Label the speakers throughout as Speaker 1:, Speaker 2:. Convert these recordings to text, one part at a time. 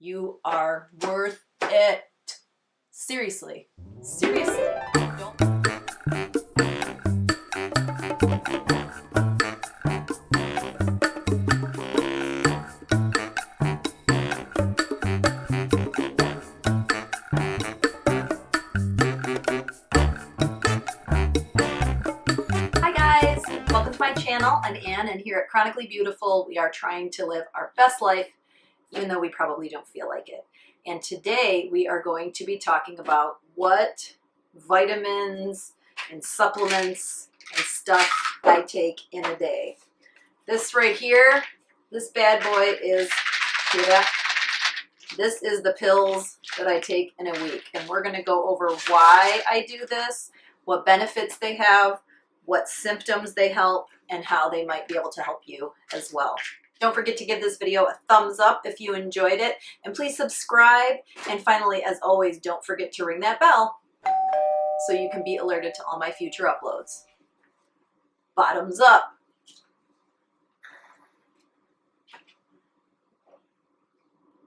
Speaker 1: You are worth it. Seriously. Seriously. Don't. Welcome to my channel. I'm Ann, and here at Chronically Beautiful, we are trying to live our best life, even though we probably don't feel like it. And today we are going to be talking about what vitamins and supplements and stuff I take in a day. This right here, this bad boy is, see that? This is the pills that I take in a week. And we're going to go over why I do this, what benefits they have, what symptoms they help, and how they might be able to help you as well. Don't forget to give this video a thumbs up if you enjoyed it, and please subscribe. And finally, as always, don't forget to ring that bell so you can be alerted to all my future uploads. Bottoms up.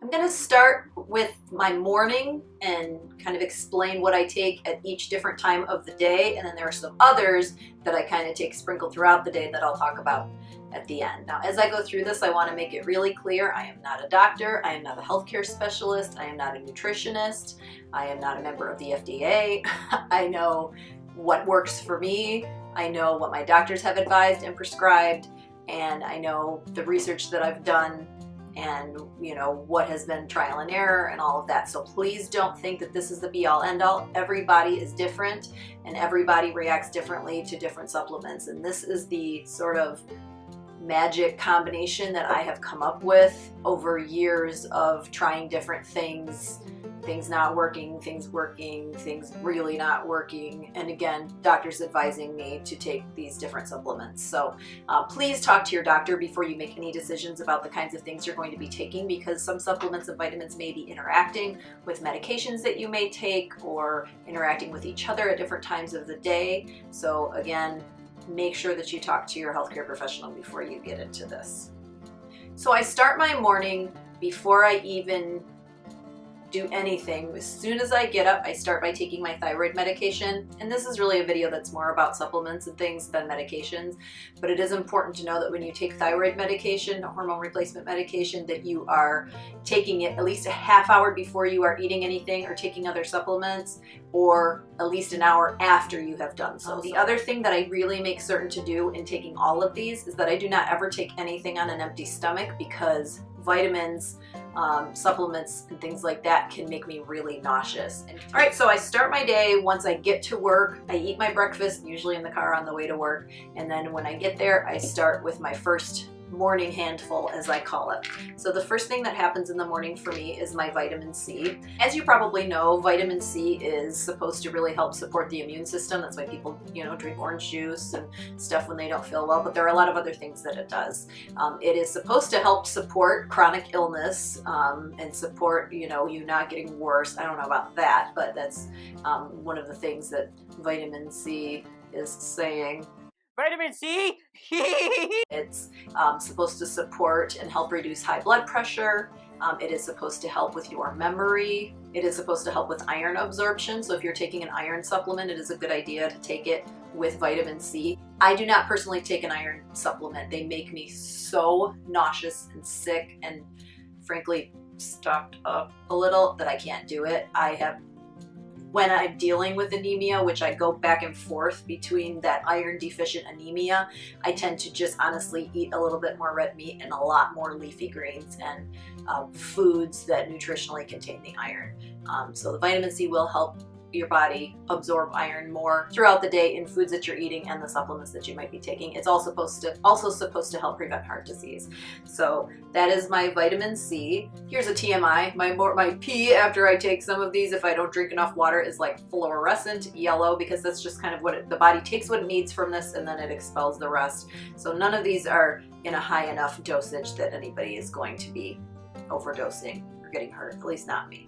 Speaker 1: I'm going to start with my morning and kind of explain what I take at each different time of the day, and then there are some others that I kind of take sprinkled throughout the day that I'll talk about at the end. Now, as I go through this, I want to make it really clear, I am not a doctor, I am not a healthcare specialist, I am not a nutritionist, I am not a member of the FDA. I know what works for me, I know what my doctors have advised and prescribed, and I know the research that I've done and what has been trial and error and all of that. So please don't think that this is the be all end all. Everybody is different and everybody reacts differently to different supplements, and this is the sort of magic combination that I have come up with over years of trying different things not working, things working, things really not working, and again, doctors advising me to take these different supplements. So please talk to your doctor before you make any decisions about the kinds of things you're going to be taking, because some supplements and vitamins may be interacting with medications that you may take or interacting with each other at different times of the day. So again, make sure that you talk to your healthcare professional before you get into this. So I start my morning before I even do anything. As soon as I get up, I start by taking my thyroid medication, and this is really a video that's more about supplements and things than medications, but it is important to know that when you take thyroid medication, hormone replacement medication, that you are taking it at least a half hour before you are eating anything or taking other supplements, or at least an hour after you have done so. The other thing that I really make certain to do in taking all of these is that I do not ever take anything on an empty stomach, because vitamins, supplements, and things like that can make me really nauseous. All right, so I start my day. Once I get to work, I eat my breakfast, usually in the car on the way to work, and then when I get there, I start with my first morning handful, as I call it. So the first thing that happens in the morning for me is my vitamin C. As you probably know, vitamin C is supposed to really help support the immune system. That's why people, drink orange juice and stuff when they don't feel well, but there are a lot of other things that it does. It is supposed to help support chronic illness and support, you not getting worse. I don't know about that, but that's one of the things that vitamin C is saying.
Speaker 2: Vitamin C?
Speaker 1: It's supposed to support and help reduce high blood pressure. It is supposed to help with your memory. It is supposed to help with iron absorption. So if you're taking an iron supplement, it is a good idea to take it with vitamin C. I do not personally take an iron supplement. They make me so nauseous and sick and frankly stopped up a little that I can't do it. When I'm dealing with anemia, which I go back and forth between that iron deficient anemia, I tend to just honestly eat a little bit more red meat and a lot more leafy greens and foods that nutritionally contain the iron. So the vitamin C will help your body absorb iron more throughout the day in foods that you're eating and the supplements that you might be taking. It's also supposed to help prevent heart disease. So that is my vitamin C. Here's a TMI. My pee after I take some of these, if I don't drink enough water, is like fluorescent yellow, because that's just kind of what the body takes what it needs from this and then it expels the rest. So none of these are in a high enough dosage that anybody is going to be overdosing or getting hurt, at least not me.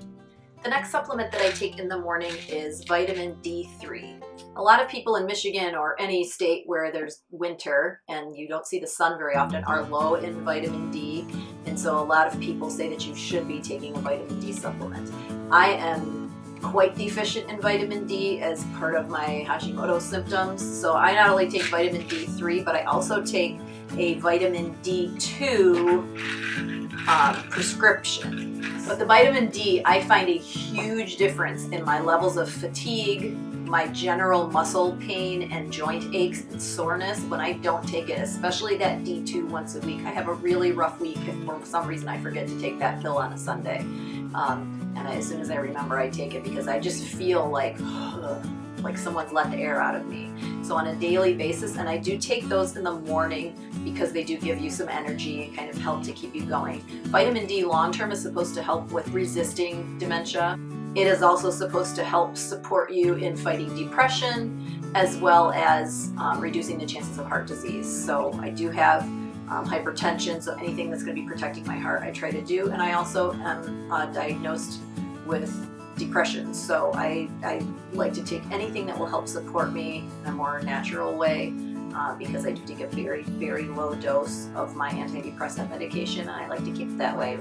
Speaker 1: The next supplement that I take in the morning is vitamin D3. A lot of people in Michigan or any state where there's winter and you don't see the sun very often are low in vitamin D. And And so a lot of people say that you should be taking a vitamin D supplement. I am quite deficient in vitamin D as part of my Hashimoto symptoms. So I not only take vitamin D3, but I also take a vitamin D2 prescription. But the vitamin D, I find a huge difference in my levels of fatigue, my general muscle pain and joint aches and soreness when I don't take it, especially that D2 once a week. I have a really rough week if for some reason I forget to take that pill on a Sunday. And as soon as I remember, I take it because I just feel like someone's let the air out of me. So on a daily basis, and I do take those in the morning because they do give you some energy and kind of help to keep you going. Vitamin D long-term is supposed to help with resisting dementia. It is also supposed to help support you in fighting depression as well as reducing the chances of heart disease. So I do have hypertension, so anything that's going to be protecting my heart I try to do. And I also am diagnosed with depression, so I like to take anything that will help support me in a more natural way because I do take a very, very low dose of my antidepressant medication, and I like to keep it that way.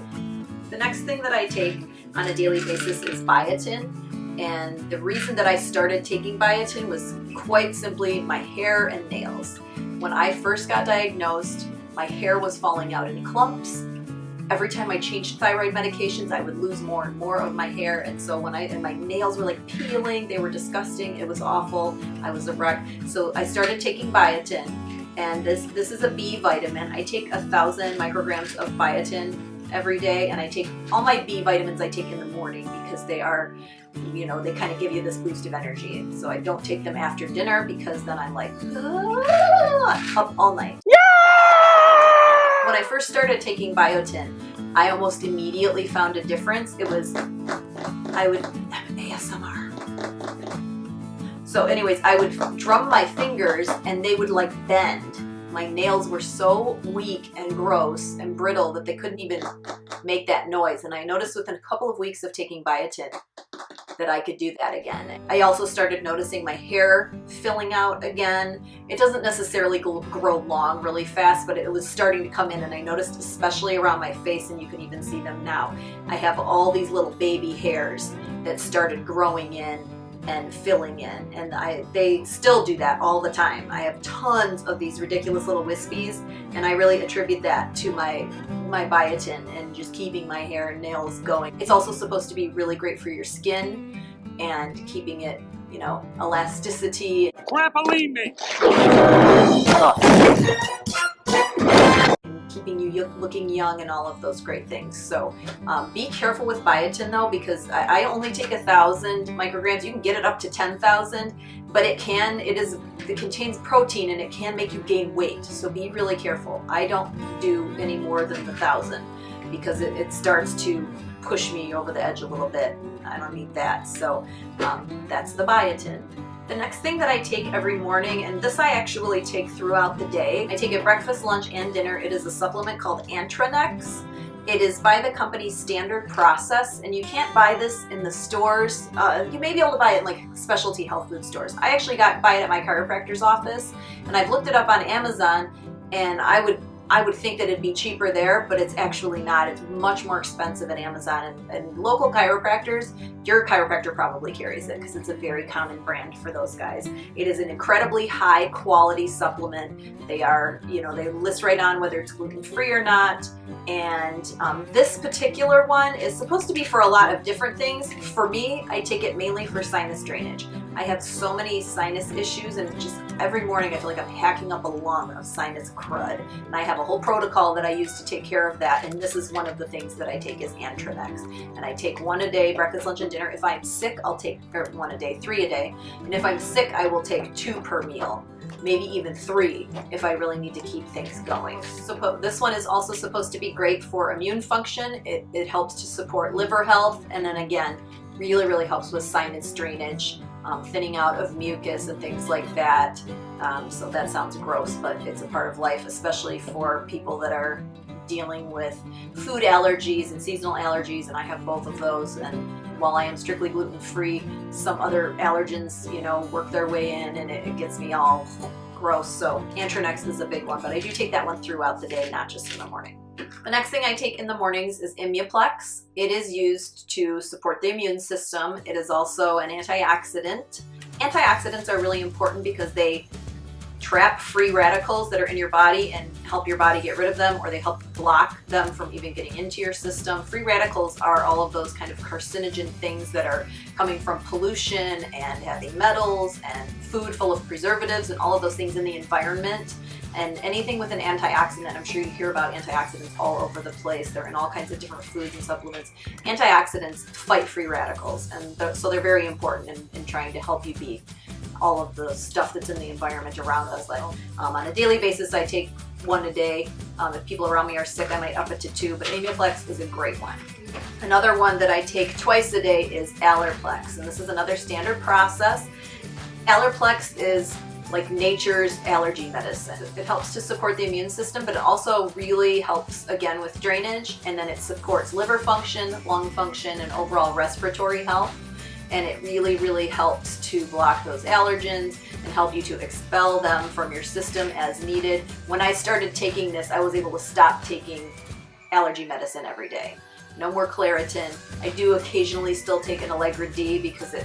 Speaker 1: The next thing that I take on a daily basis is biotin, and the reason that I started taking biotin was quite simply my hair and nails. When I first got diagnosed, my hair was falling out in clumps. Every time I changed thyroid medications, I would lose more and more of my hair, and so and my nails were like peeling, they were disgusting, it was awful, I was a wreck. So I started taking biotin, and this is a B vitamin. I take 1,000 micrograms of biotin every day, and I take all my B vitamins I take in the morning because they are, they kind of give you this boost of energy. And so I don't take them after dinner because then I'm like, up all night. When I first started taking biotin, I almost immediately found a difference. ASMR. So anyways, I would drum my fingers and they would like bend. My nails were so weak and gross and brittle that they couldn't even make that noise. And I noticed within a couple of weeks of taking biotin that I could do that again. I also started noticing my hair filling out again. It doesn't necessarily grow long really fast, but it was starting to come in, and I noticed especially around my face, and you can even see them now. I have all these little baby hairs that started growing in and filling in, and they still do that all the time. I have tons of these ridiculous little wispies, and I really attribute that to my biotin and just keeping my hair and nails going. It's also supposed to be really great for your skin and keeping it, elasticity.
Speaker 2: Trampoline me!
Speaker 1: Keeping you looking young and all of those great things. So be careful with biotin though, because I only take 1,000 micrograms. You can get it up to 10,000, but it contains protein and it can make you gain weight. So be really careful. I don't do any more than 1,000 because it starts to push me over the edge a little bit. I don't need that. So that's the biotin. The next thing that I take every morning, and this I actually take throughout the day, I take it breakfast, lunch, and dinner. It is a supplement called Antranex. It is by the company Standard Process, and you can't buy this in the stores. You may be able to buy it in like specialty health food stores. I actually buy it at my chiropractor's office, and I've looked it up on Amazon, and I would think that it'd be cheaper there, but it's actually not. It's much more expensive at Amazon, and local chiropractors, your chiropractor probably carries it because it's a very common brand for those guys. It is an incredibly high quality supplement. They are, they list right on whether it's gluten-free or not, and this particular one is supposed to be for a lot of different things. For me, I take it mainly for sinus drainage. I have so many sinus issues, and just every morning I feel like I'm hacking up a lung of sinus crud, and I have a whole protocol that I use to take care of that, and this is one of the things that I take is Antranex, and I take 1 a day, breakfast, lunch, and dinner. If I'm sick, I'll take 1 a day, 3 a day, and if I'm sick, I will take 2 per meal, maybe even 3 if I really need to keep things going. So this one is also supposed to be great for immune function. It helps to support liver health, and then again, really helps with sinus drainage, thinning out of mucus and things like that. So that sounds gross, but it's a part of life, especially for people that are dealing with food allergies and seasonal allergies, and I have both of those. And while I am strictly gluten-free, some other allergens, work their way in, and it gets me all gross. So Antranex is a big one, but I do take that one throughout the day, not just in the morning. The next thing I take in the mornings is Immuplex. It is used to support the immune system. It is also an antioxidant. Antioxidants are really important because they trap free radicals that are in your body and help your body get rid of them, or they help block them from even getting into your system. Free radicals are all of those kind of carcinogen things that are coming from pollution and heavy metals and food full of preservatives and all of those things in the environment. And anything with an antioxidant, I'm sure you hear about antioxidants all over the place. They're in all kinds of different foods and supplements. Antioxidants fight free radicals, and so they're very important in trying to help you beat all of the stuff that's in the environment around us. Like on a daily basis, I take one a day. If people around me are sick, I might up it to 2, but Immuplex is a great one. Another one that I take twice a day is Allerplex, and this is another standard process. Allerplex is like nature's allergy medicine. It helps to support the immune system, but it also really helps, again, with drainage, and then it supports liver function, lung function, and overall respiratory health. And it really, really helps to block those allergens and help you to expel them from your system as needed. When I started taking this, I was able to stop taking allergy medicine every day. No more Claritin. I do occasionally still take an Allegra D because it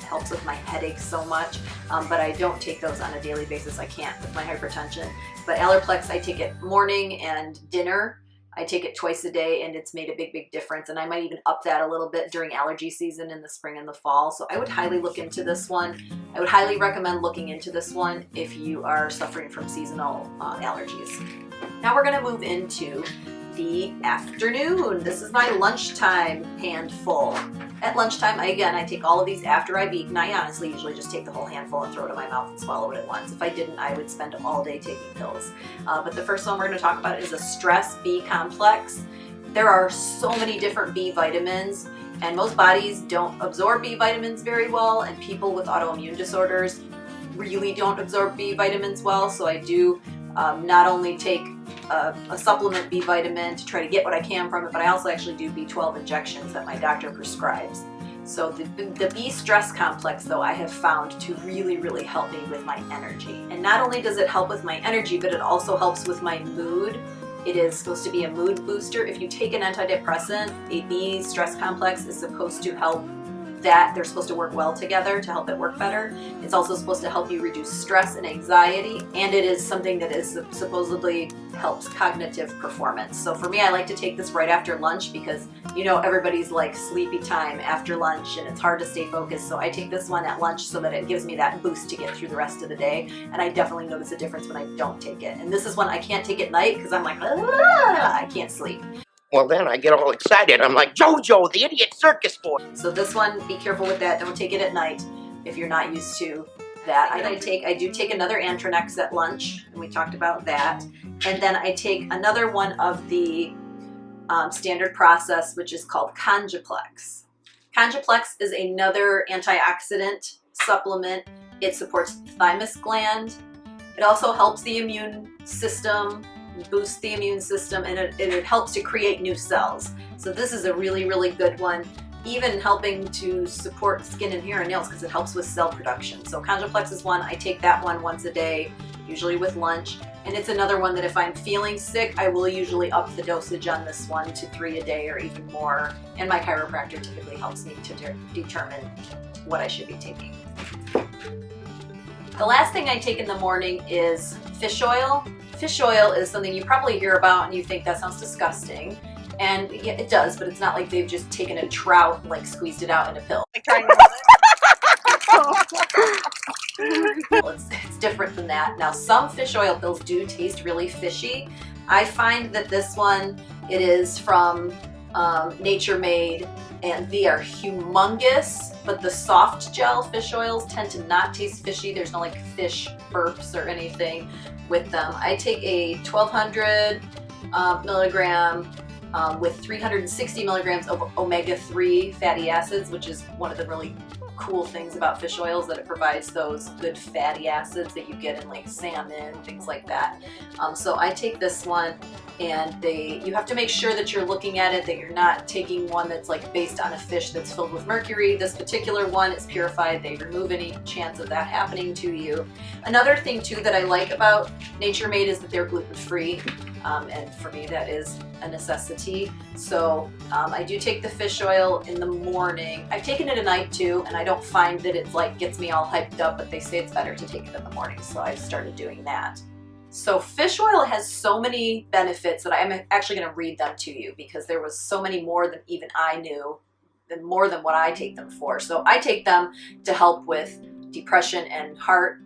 Speaker 1: helps with my headaches so much, but I don't take those on a daily basis. I can't with my hypertension. But Allerplex, I take it morning and dinner. I take it twice a day, and it's made a big, big difference. And I might even up that a little bit during allergy season in the spring and the fall. So I would highly look into this one. I would highly recommend looking into this one if you are suffering from seasonal allergies. Now we're going to move into the afternoon. This is my lunchtime handful. At lunchtime, I take all of these after I've eaten. I honestly usually just take the whole handful and throw it in my mouth and swallow it at once. If I didn't, I would spend all day taking pills. But the first one we're going to talk about is a stress B complex. There are so many different B vitamins, and most bodies don't absorb B vitamins very well, and people with autoimmune disorders really don't absorb B vitamins well. So I do not only take a supplement B vitamin to try to get what I can from it, but I also actually do B12 injections that my doctor prescribes. So the B stress complex, though, I have found to really, really help me with my energy. And not only does it help with my energy, but it also helps with my mood. It is supposed to be a mood booster. If you take an antidepressant, a B stress complex is supposed to help that. They're supposed to work well together to help it work better. It's also supposed to help you reduce stress and anxiety, and it is something that is supposedly helps cognitive performance. So for me, I like to take this right after lunch because, you know, everybody's like sleepy time after lunch and it's hard to stay focused. So I take this one at lunch so that it gives me that boost to get through the rest of the day. And I definitely notice a difference when I don't take it. And this is one I can't take at night because I'm like, I can't sleep.
Speaker 2: Well, then I get all excited. I'm like, JoJo, the idiot circus boy.
Speaker 1: So this one, be careful with that. Don't take it at night if you're not used to that. I do take another Antranex at lunch, and we talked about that. And then I take another one of the standard process, which is called Conjuplex. Conjuplex is another antioxidant supplement. It supports the thymus gland. It also helps the immune system, boosts the immune system, and it helps to create new cells. So this is a really, really good one, even helping to support skin and hair and nails because it helps with cell production. So Conjuplex is one. I take that one once a day, usually with lunch. And it's another one that if I'm feeling sick, I will usually up the dosage on this one to 3 a day or even more. And my chiropractor typically helps me to determine what I should be taking. The last thing I take in the morning is fish oil. Fish oil is something you probably hear about and you think that sounds disgusting. And yeah, it does, but it's not like they've just taken a trout and like squeezed it out in a pill. It's different than that. Now, some fish oil pills do taste really fishy. I find that this one, it is from Nature Made, and they are humongous, but the soft gel fish oils tend to not taste fishy. There's no like fish burps or anything with them. I take a 1200 milligram with 360 milligrams of omega-3 fatty acids, which is one of the really cool things about fish oils, that it provides those good fatty acids that you get in like salmon, things like that. So I take this one, and you have to make sure that you're looking at it, that you're not taking one that's like based on a fish that's filled with mercury. This particular one is purified. They remove any chance of that happening to you. Another thing too that I like about Nature Made is that they're gluten-free. and for me that is a necessity. So I do take the fish oil in the morning. I've taken it at night too, and I don't find that it like gets me all hyped up, but they say it's better to take it in the morning, so I've started doing that. So fish oil has so many benefits that I'm actually going to read them to you, because there was so many more than even I knew, than more than what I take them for. So I take them to help with depression and heart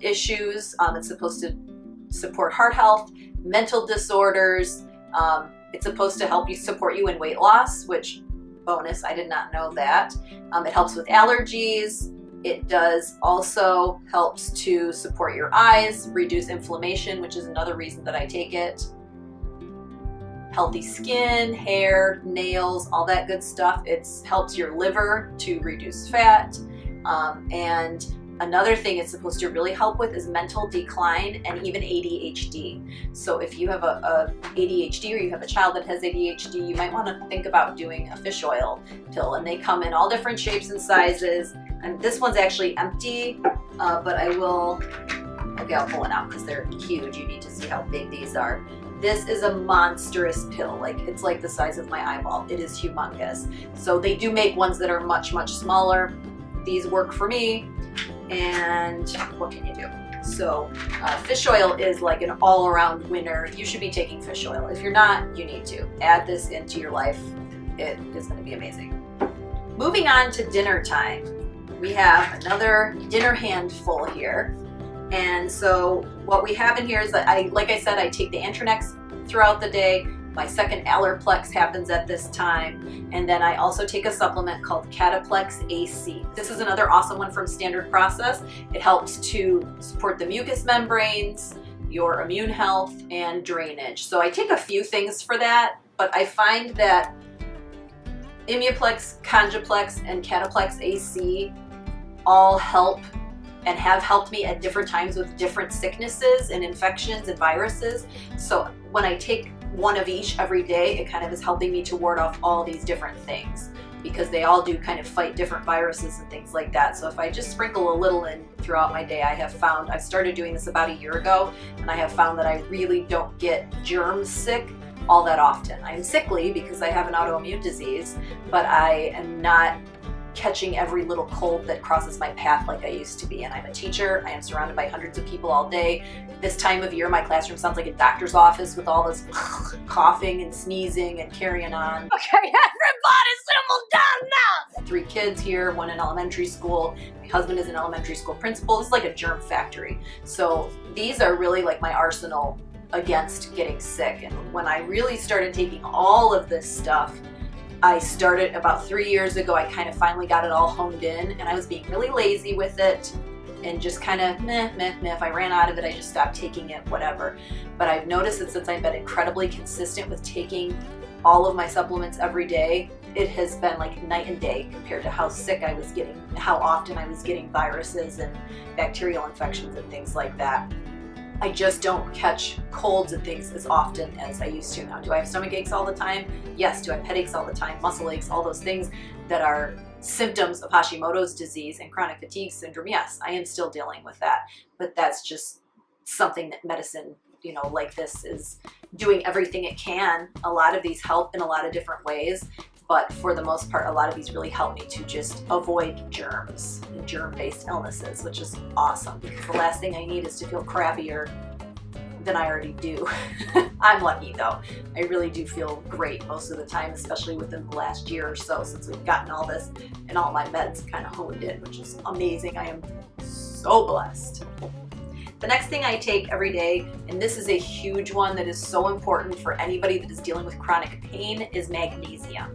Speaker 1: issues. It's supposed to support heart health, mental disorders. It's supposed to help you support you in weight loss, which bonus, I did not know that. It helps with allergies. It does also helps to support your eyes, reduce inflammation, which is another reason that I take it. Healthy skin, hair, nails, all that good stuff. It helps your liver to reduce fat. And another thing it's supposed to really help with is mental decline and even ADHD. So if you have a ADHD, or you have a child that has ADHD, you might want to think about doing a fish oil pill. And they come in all different shapes and sizes. And this one's actually empty, but I'll pull it out because they're huge. You need to see how big these are. This is a monstrous pill. It's like the size of my eyeball. It is humongous. So they do make ones that are much, much smaller. These work for me. And what can you do? So fish oil is like an all-around winner. You should be taking fish oil. If you're not, you need to. Add this into your life. It is going to be amazing. Moving on to dinner time. We have another dinner handful here. And so what we have in here is that like I said, I take the Antranex throughout the day. My second Allerplex happens at this time. And then I also take a supplement called Cataplex AC. This is another awesome one from Standard Process. It helps to support the mucous membranes, your immune health, and drainage. So I take a few things for that, but I find that Immuplex, Conjuplex, and Cataplex AC all help and have helped me at different times with different sicknesses and infections and viruses. So when I take one of each every day, it kind of is helping me to ward off all these different things, because they all do kind of fight different viruses and things like that. So if I just sprinkle a little in throughout my day, I started doing this about a year ago, and I have found that I really don't get germ sick all that often. I'm sickly because I have an autoimmune disease, but I am not catching every little cold that crosses my path like I used to be. And I'm a teacher. I am surrounded by hundreds of people all day. This time of year, my classroom sounds like a doctor's office with all this coughing and sneezing and carrying on.
Speaker 2: Okay, everybody simple down now.
Speaker 1: 3 kids here, one in elementary school. My husband is an elementary school principal. It's like a germ factory. So these are really like my arsenal against getting sick. And when I really started taking all of this stuff, I started about 3 years ago. I kind of finally got it all honed in, and I was being really lazy with it and just kind of meh. If I ran out of it, I just stopped taking it, whatever. But I've noticed that since I've been incredibly consistent with taking all of my supplements every day, it has been like night and day compared to how sick I was getting, how often I was getting viruses and bacterial infections and things like that. I just don't catch colds and things as often as I used to now. Do I have stomach aches all the time? Yes. Do I have headaches all the time? Muscle aches, all those things that are symptoms of Hashimoto's disease and chronic fatigue syndrome? Yes, I am still dealing with that. But that's just something that medicine, like this, is doing everything it can. A lot of these help in a lot of different ways. But for the most part, a lot of these really help me to just avoid germs and germ-based illnesses, which is awesome, because the last thing I need is to feel crappier than I already do. I'm lucky though. I really do feel great most of the time, especially within the last year or so since we've gotten all this and all my meds kind of honed in, which is amazing. I am so blessed. The next thing I take every day, and this is a huge one that is so important for anybody that is dealing with chronic pain, is magnesium.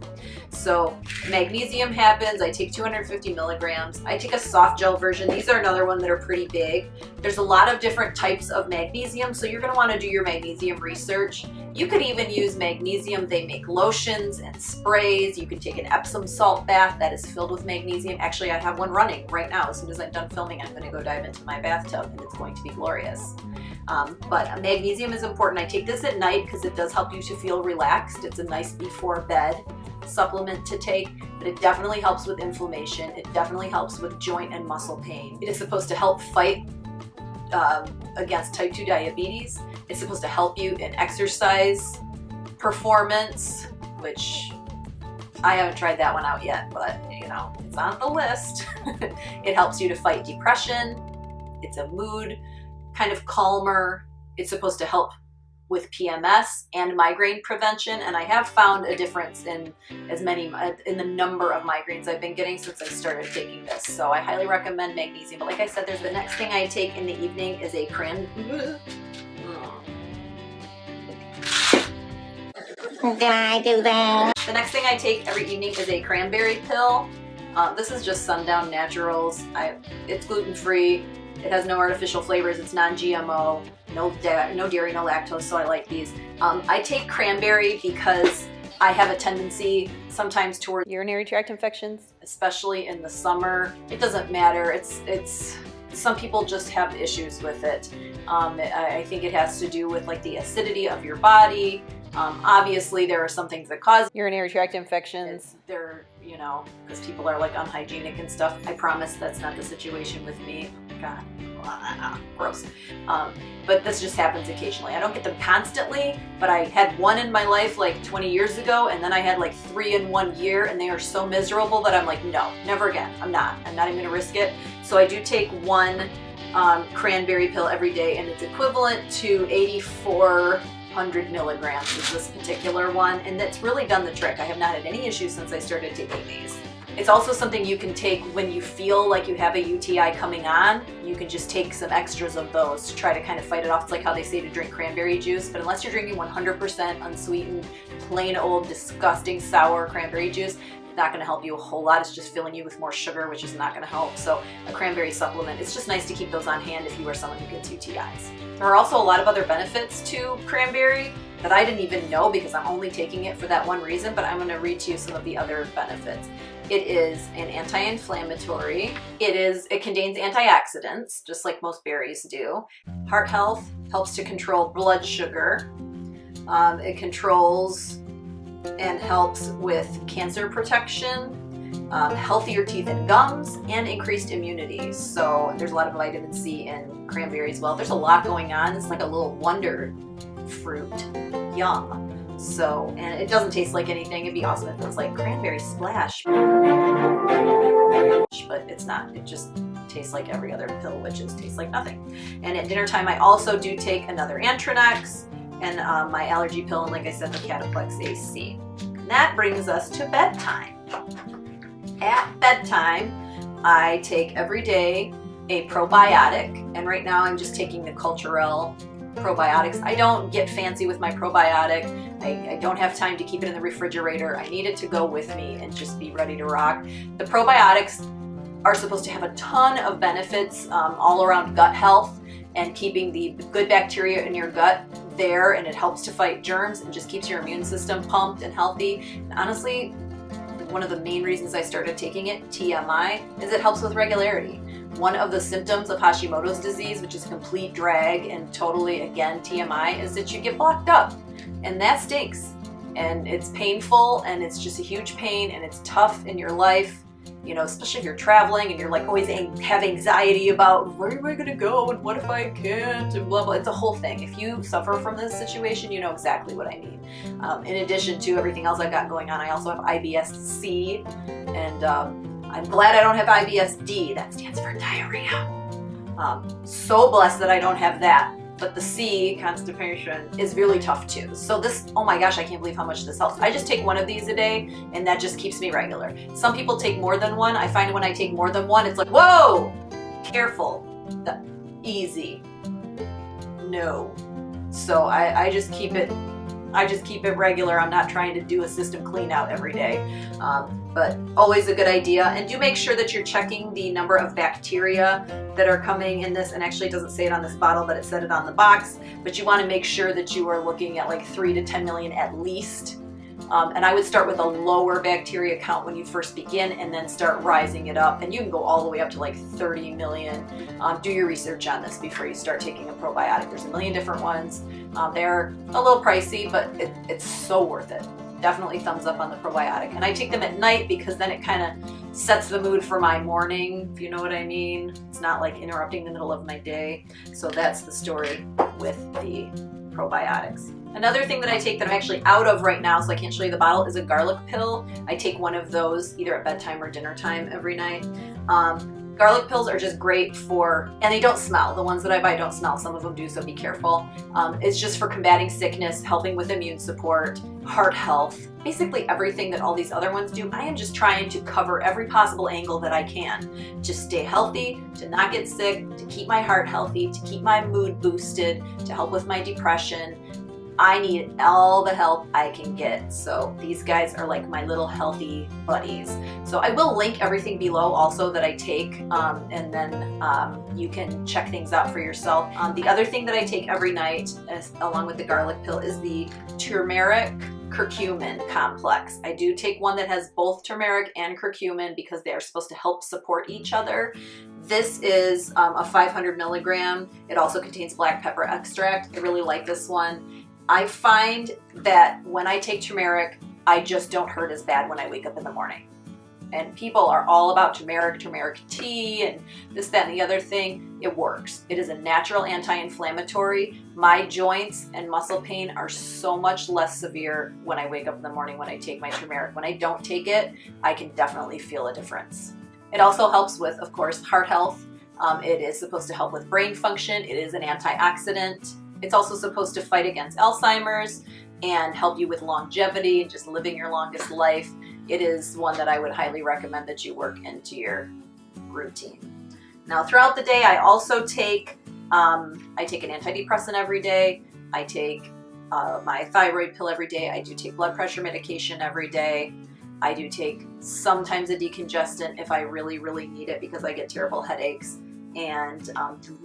Speaker 1: So magnesium happens, I take 250 milligrams. I take a soft gel version. These are another one that are pretty big. There's a lot of different types of magnesium, so you're gonna wanna do your magnesium research. You could even use magnesium. They make lotions and sprays. You can take an Epsom salt bath that is filled with magnesium. Actually, I have one running right now. As soon as I'm done filming, I'm gonna go dive into my bathtub, and it's going to be glorious. But magnesium is important. I take this at night because it does help you to feel relaxed. It's a nice before bed supplement to take, but it definitely helps with inflammation. It definitely helps with joint and muscle pain. It is supposed to help fight against type 2 diabetes. It's supposed to help you in exercise performance, which I haven't tried that one out yet, but you know, it's on the list. It helps you to fight depression. It's a mood kind of calmer. It's supposed to help with PMS and migraine prevention, and I have found a difference in the number of migraines I've been getting since I started taking this. So I highly recommend magnesium. But like I said, there's the next thing I take in the evening is a cranberry.
Speaker 3: Did I do that?
Speaker 1: The next thing I take every evening is a cranberry pill. This is just Sundown Naturals. It's gluten-free. It has no artificial flavors. It's non-GMO. No dairy, no lactose, so I like these. I take cranberry because I have a tendency sometimes toward urinary tract infections, especially in the summer. It doesn't matter. It's some people just have issues with it. I think it has to do with like the acidity of your body. Obviously, there are some things that cause urinary tract infections. They're, you know, because people are like unhygienic and stuff. I promise that's not the situation with me. God, gross. But this just happens occasionally. I don't get them constantly, but I had one in my life like 20 years ago, and then I had like 3 in 1 year, and they are so miserable that I'm like, no, never again. I'm not even gonna risk it. So I do take one cranberry pill every day, and it's equivalent to 8,400 milligrams is this particular one, and that's really done the trick. I have not had any issues since I started taking these. It's also something you can take when you feel like you have a UTI coming on. You can just take some extras of those to try to kind of fight it off. It's like how they say to drink cranberry juice, but unless you're drinking 100% unsweetened, plain old disgusting sour cranberry juice, it's not going to help you a whole lot. It's just filling you with more sugar, which is not going to help. So a cranberry supplement, it's just nice to keep those on hand if you are someone who gets UTIs. There are also a lot of other benefits to cranberry that I didn't even know because I'm only taking it for that one reason, but I'm going to read to you some of the other benefits. It is an anti-inflammatory. It contains antioxidants, just like most berries do. Heart health, helps to control blood sugar. It controls and helps with cancer protection, healthier teeth and gums, and increased immunity. So there's a lot of vitamin C in cranberry as well. There's a lot going on. It's like a little wonder fruit. Yum. So, and it doesn't taste like anything. It'd be awesome if it was like cranberry splash, but it's not. It just tastes like every other pill, which tastes like nothing. And at dinner time, I also do take another Antronex and my allergy pill, and like I said, the Cataplex AC. And that brings us to bedtime. At bedtime, I take every day a probiotic, and right now I'm just taking the Culturelle probiotics. I don't get fancy with my probiotic. I don't have time to keep it in the refrigerator. I need it to go with me and just be ready to rock. The probiotics are supposed to have a ton of benefits all around gut health and keeping the good bacteria in your gut there, and it helps to fight germs and just keeps your immune system pumped and healthy. And honestly, one of the main reasons I started taking it, TMI, is it helps with regularity. One of the symptoms of Hashimoto's disease, which is a complete drag and totally, again, TMI, is that you get blocked up. And that stinks. And it's painful, and it's just a huge pain, and it's tough in your life, you know, especially if you're traveling and you're like always have anxiety about where am I going to go and what if I can't and blah, blah. It's a whole thing. If you suffer from this situation, you know exactly what I mean. In addition to everything else I've got going on, I also have IBS-C, and I'm glad I don't have IBS-D. That stands for diarrhea. So blessed that I don't have that. But the C, constipation, is really tough too. So this, oh my gosh, I can't believe how much this helps. I just take one of these a day, and that just keeps me regular. Some people take more than one. I find when I take more than one, it's like, whoa, careful, easy, no. So I just keep it regular. I'm not trying to do a system clean out every day. But always a good idea. And do make sure that you're checking the number of bacteria that are coming in this. And actually it doesn't say it on this bottle, but it said it on the box. But you want to make sure that you are looking at like 3 to 10 million at least. And I would start with a lower bacteria count when you first begin, and then start rising it up. And you can go all the way up to like 30 million. Do your research on this before you start taking a probiotic. There's a million different ones. They're a little pricey, but it's so worth it. Definitely thumbs up on the probiotic. And I take them at night because then it kind of sets the mood for my morning, if you know what I mean. It's not like interrupting the middle of my day. So that's the story with the probiotics. Another thing that I take that I'm actually out of right now, so I can't show you the bottle, is a garlic pill. I take one of those either at bedtime or dinner time every night. Garlic pills are just great for, and they don't smell. The ones that I buy don't smell. Some of them do, so be careful. It's just for combating sickness, helping with immune support, heart health, basically everything that all these other ones do. I am just trying to cover every possible angle that I can to stay healthy, to not get sick, to keep my heart healthy, to keep my mood boosted, to help with my depression. I need all the help I can get. So these guys are like my little healthy buddies. So I will link everything below also that I take, and then you can check things out for yourself. The other thing that I take every night, along with the garlic pill, is the Turmeric Curcumin complex. I do take one that has both turmeric and curcumin because they are supposed to help support each other. This is a 500 milligram. It also contains black pepper extract. I really like this one. I find that when I take turmeric, I just don't hurt as bad when I wake up in the morning. And people are all about turmeric tea, and this, that, and the other thing. It works. It is a natural anti-inflammatory. My joints and muscle pain are so much less severe when I wake up in the morning when I take my turmeric. When I don't take it, I can definitely feel a difference. It also helps with, of course, heart health. It is supposed to help with brain function. It is an antioxidant. It's also supposed to fight against Alzheimer's and help you with longevity and just living your longest life. It is one that I would highly recommend that you work into your routine. Now, throughout the day, I also take, an antidepressant every day. I take my thyroid pill every day. I do take blood pressure medication every day. I do take sometimes a decongestant if I really, really need it because I get terrible headaches. And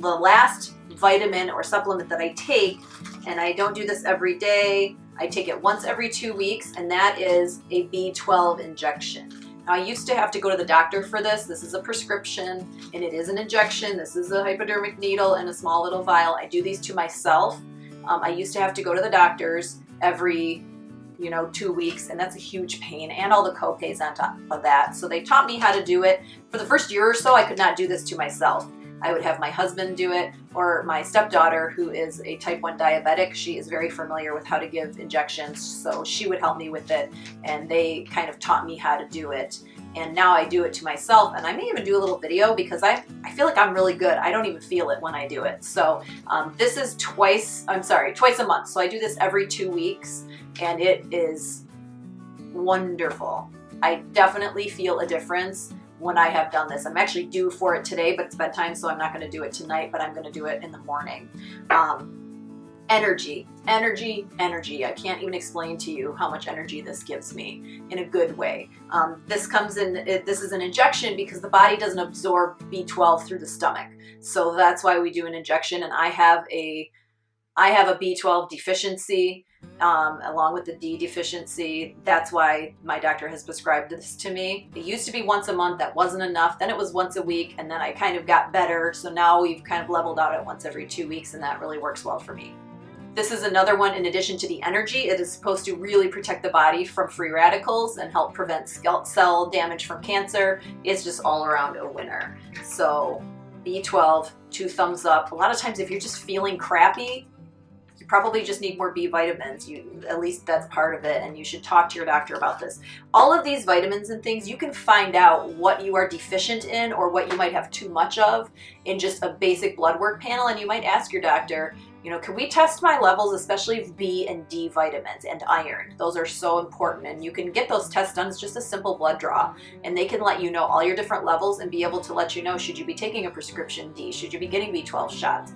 Speaker 1: the last vitamin or supplement that I take, and I don't do this every day, I take it once every 2 weeks, and that is a B12 injection. Now, I used to have to go to the doctor for this. This is a prescription, and it is an injection. This is a hypodermic needle and a small little vial. I do these to myself. I used to have to go to the doctors every 2 weeks, and that's a huge pain, and all the co-pays on top of that. So they taught me how to do it. For the first year or so, I could not do this to myself. I would have my husband do it, or my stepdaughter, who is a type 1 diabetic. She is very familiar with how to give injections, so she would help me with it, and they kind of taught me how to do it. And now I do it to myself, and I may even do a little video because I feel like I'm really good. I don't even feel it when I do it. So this is twice a month. So I do this every 2 weeks, and it is wonderful. I definitely feel a difference when I have done this. I'm actually due for it today, but it's bedtime, so I'm not going to do it tonight, but I'm going to do it in the morning. Energy. I can't even explain to you how much energy this gives me in a good way. This is an injection because the body doesn't absorb B12 through the stomach. So that's why we do an injection, and I have a B12 deficiency, along with the D deficiency. That's why my doctor has prescribed this to me. It used to be once a month. That wasn't enough. Then it was once a week, and then I kind of got better. So now we've kind of leveled out at once every 2 weeks, and that really works well for me. This is another one in addition to the energy. It is supposed to really protect the body from free radicals and help prevent cell damage from cancer. It's just all around a winner. So B12, 2 thumbs up. A lot of times if you're just feeling crappy, you probably just need more B vitamins. At least that's part of it, and you should talk to your doctor about this. All of these vitamins and things, you can find out what you are deficient in or what you might have too much of in just a basic blood work panel, and you might ask your doctor, can we test my levels, especially of B and D vitamins and iron? Those are so important, and you can get those tests done. It's just a simple blood draw, and they can let you know all your different levels and be able to let you know, should you be taking a prescription D? Should you be getting B12 shots?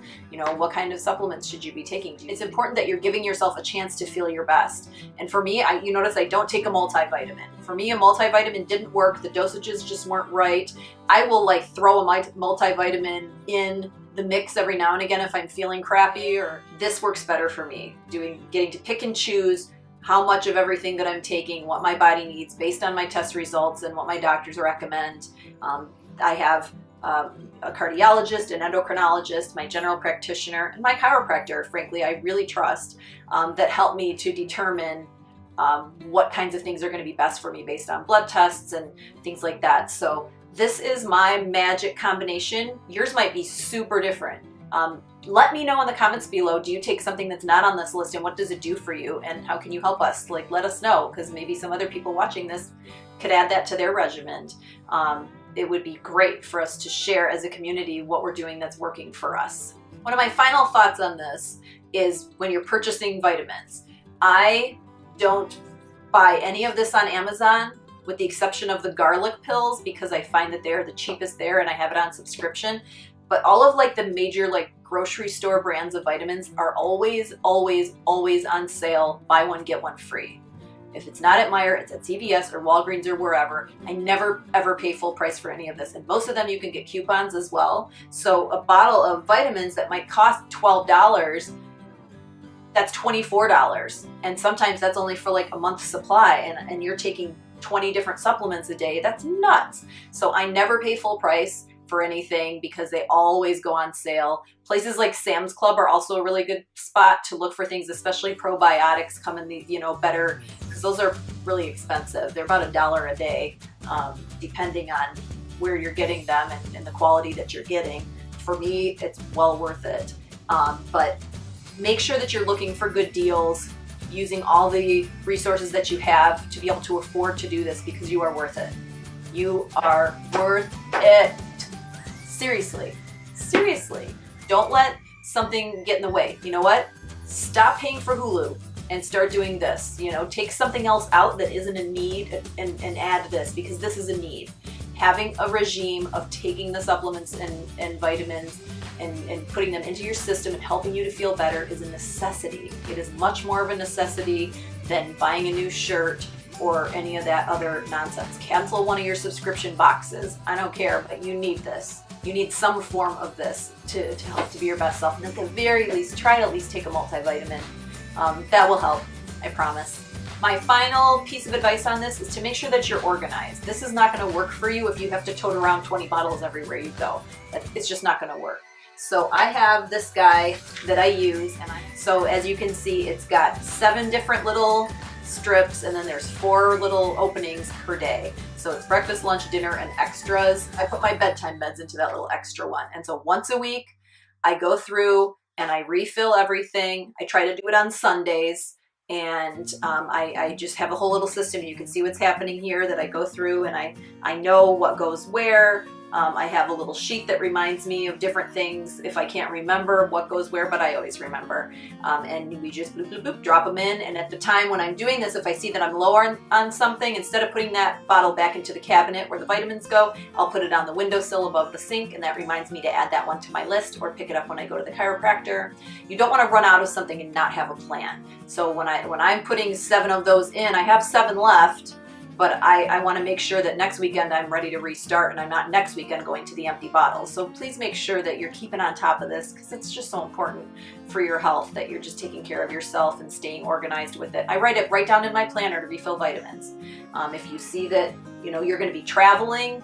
Speaker 1: What kind of supplements should you be taking? It's important that you're giving yourself a chance to feel your best. And for me, you notice I don't take a multivitamin. For me, a multivitamin didn't work. The dosages just weren't right. I will throw a multivitamin in the mix every now and again if I'm feeling crappy, or this works better for me. Getting to pick and choose how much of everything that I'm taking, what my body needs based on my test results and what my doctors recommend. I have a cardiologist, an endocrinologist, my general practitioner, and my chiropractor, frankly, I really trust, that help me to determine what kinds of things are going to be best for me based on blood tests and things like that. So this is my magic combination. Yours might be super different. Let me know in the comments below, do you take something that's not on this list and what does it do for you and how can you help us? Like, let us know, because maybe some other people watching this could add that to their regimen. It would be great for us to share as a community what we're doing that's working for us. One of my final thoughts on this is when you're purchasing vitamins. I don't buy any of this on Amazon with the exception of the garlic pills because I find that they're the cheapest there and I have it on subscription. But all of like the major like grocery store brands of vitamins are always on sale. Buy one, get one free. If it's not at Meijer, it's at CVS or Walgreens or wherever. I never ever pay full price for any of this. And most of them you can get coupons as well. So a bottle of vitamins that might cost $12, that's $24. And sometimes that's only for like a month's supply and you're taking 20 different supplements a day. That's nuts. So I never pay full price for anything because they always go on sale. Places like Sam's Club are also a really good spot to look for things, especially probiotics come in the, better, because those are really expensive. They're about $1 a day, depending on where you're getting them and the quality that you're getting. For me, it's well worth it. But make sure that you're looking for good deals, using all the resources that you have to be able to afford to do this because you are worth it. You are worth it. Seriously. Don't let something get in the way. You know what? Stop paying for Hulu and start doing this. Take something else out that isn't a need and add this because this is a need. Having a regime of taking the supplements and vitamins and putting them into your system and helping you to feel better is a necessity. It is much more of a necessity than buying a new shirt or any of that other nonsense. Cancel one of your subscription boxes. I don't care, but you need this. You need some form of this to help to be your best self. And at the very least, try to at least take a multivitamin. That will help, I promise. My final piece of advice on this is to make sure that you're organized. This is not going to work for you if you have to tote around 20 bottles everywhere you go. It's just not going to work. So I have this guy that I use, so as you can see, it's got 7 different little strips, and then there's 4 little openings per day. So it's breakfast, lunch, dinner, and extras. I put my bedtime meds into that little extra one. And so once a week, I go through and I refill everything. I try to do it on Sundays. And I just have a whole little system. You can see what's happening here that I go through and I know what goes where. I have a little sheet that reminds me of different things if I can't remember what goes where, but I always remember. And we just bloop, bloop, bloop, drop them in. And at the time when I'm doing this, if I see that I'm low on something, instead of putting that bottle back into the cabinet where the vitamins go, I'll put it on the windowsill above the sink, and that reminds me to add that one to my list or pick it up when I go to the chiropractor. You don't want to run out of something and not have a plan. So when I'm putting 7 of those in, I have 7 left. But I want to make sure that next weekend I'm ready to restart and I'm not next weekend going to the empty bottles. So please make sure that you're keeping on top of this because it's just so important for your health that you're just taking care of yourself and staying organized with it. I write it right down in my planner to refill vitamins. If you see that you're going to be traveling,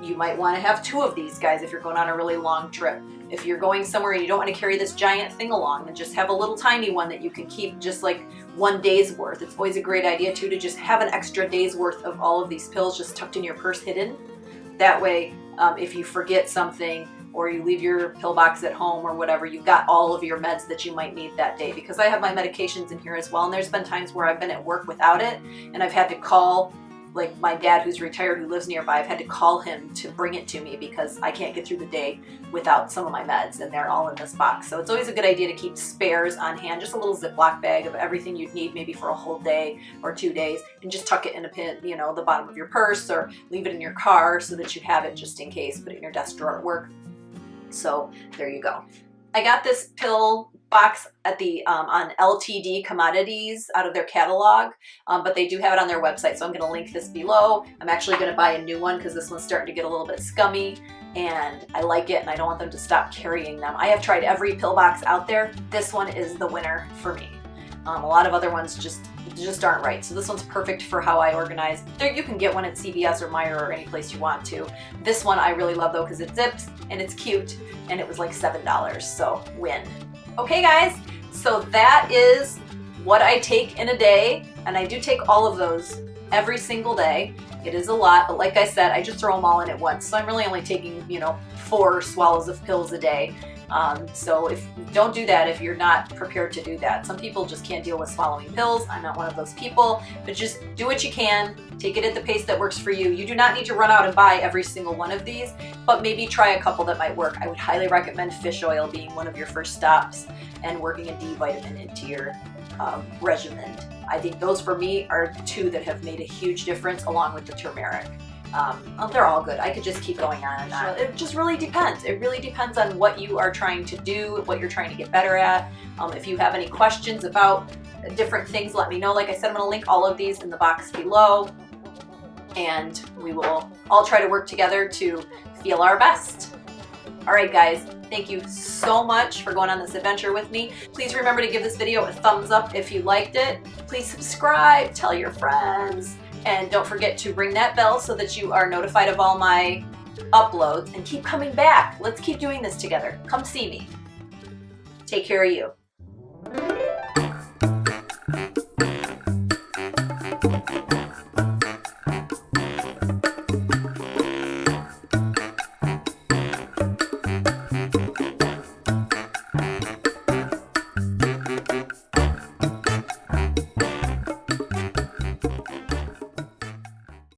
Speaker 1: you might want to have 2 of these guys if you're going on a really long trip. If you're going somewhere and you don't want to carry this giant thing along, then just have a little tiny one that you can keep just like 1 day's worth. It's always a great idea too to just have an extra day's worth of all of these pills just tucked in your purse hidden. That way, if you forget something or you leave your pill box at home or whatever, you've got all of your meds that you might need that day. Because I have my medications in here as well, and there's been times where I've been at work without it and I've had to call like my dad who's retired who lives nearby. I've had to call him to bring it to me because I can't get through the day without some of my meds, and they're all in this box. So it's always a good idea to keep spares on hand, just a little Ziploc bag of everything you'd need maybe for a whole day or 2 days, and just tuck it in a pin, the bottom of your purse, or leave it in your car so that you have it just in case. Put it in your desk drawer at work. So there you go. I got this pill box at the on LTD Commodities out of their catalog, but they do have it on their website, so I'm going to link this below. I'm actually going to buy a new one because this one's starting to get a little bit scummy, and I like it, and I don't want them to stop carrying them. I have tried every pill box out there. This one is the winner for me. A lot of other ones just aren't right. So this one's perfect for how I organize. You can get one at CVS or Meijer or any place you want to. This one I really love though because it zips and it's cute, and it was like $7, so win. Okay guys, so that is what I take in a day. And I do take all of those every single day. It is a lot, but like I said, I just throw them all in at once. So I'm really only taking, 4 swallows of pills a day. So if don't do that if you're not prepared to do that. Some people just can't deal with swallowing pills. I'm not one of those people, but just do what you can. Take it at the pace that works for you. You do not need to run out and buy every single one of these, but maybe try a couple that might work. I would highly recommend fish oil being one of your first stops and working a D vitamin into your regimen. I think those for me are 2 that have made a huge difference, along with the turmeric. They're all good. I could just keep going on and on. It just really depends. It really depends on what you are trying to do, what you're trying to get better at. If you have any questions about different things, let me know. Like I said, I'm going to link all of these in the box below, and we will all try to work together to feel our best. All right, guys, thank you so much for going on this adventure with me. Please remember to give this video a thumbs up if you liked it. Please subscribe, tell your friends, and don't forget to ring that bell so that you are notified of all my uploads, and keep coming back. Let's keep doing this together. Come see me. Take care of you.